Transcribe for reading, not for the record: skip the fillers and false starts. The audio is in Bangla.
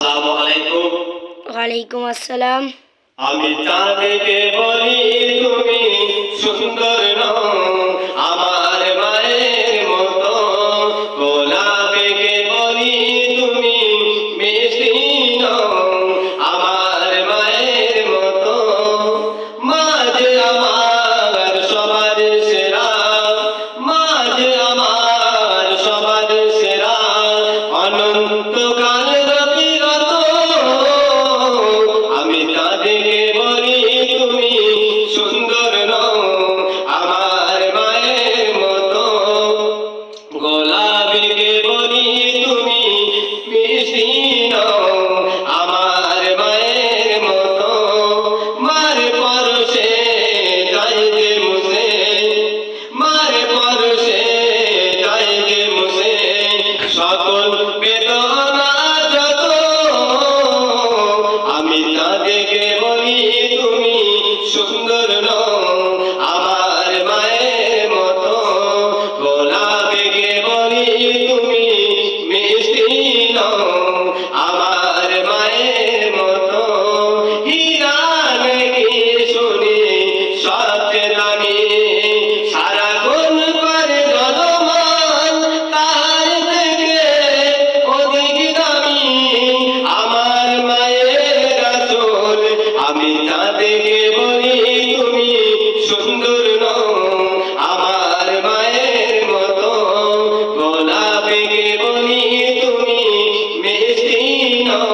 আসসালামু আলাইকুম। ওয়ালাইকুম আসসালাম। আমি চাঁদকে বলি তুমি সুন্দর নও, আমার মায়ের মতো। গোলাপকে বলি তুমি মিষ্টি নও, আমার মায়ের মতো। মা যে আমার সবার সেরা, মা যে আমার সবার সেরা। অনন্তকাল রতিরত আমি চাঁদকে বলি তুমি সুন্দর নও, আমার মায়ের মতো। গোলাপকে বলি তুমি মিষ্টি নও, আমার মায়ের মতো। মার পরশে যাই যে মুছে, মার পরশে যাই যে মুছে সকল বেদনা যত। আমি চাঁদকে বলি তুমি সুন্দর নও, আমার মায়ের মতো। গোলাপকে বলি তুমি মিষ্টি নও, আমার মায়ের মতো। হীরা নাকি শুনি সবচেয়ে দামি, সারাক্ষণ করে জলমান, তার থেকে অধিক দামি আমার মায়ের আঁচল। আমি চাঁদকে বলি তুমি সুন্দর নও, আমার মায়ের মতো। গোলাপকে বলি তুমি মিষ্টি নও।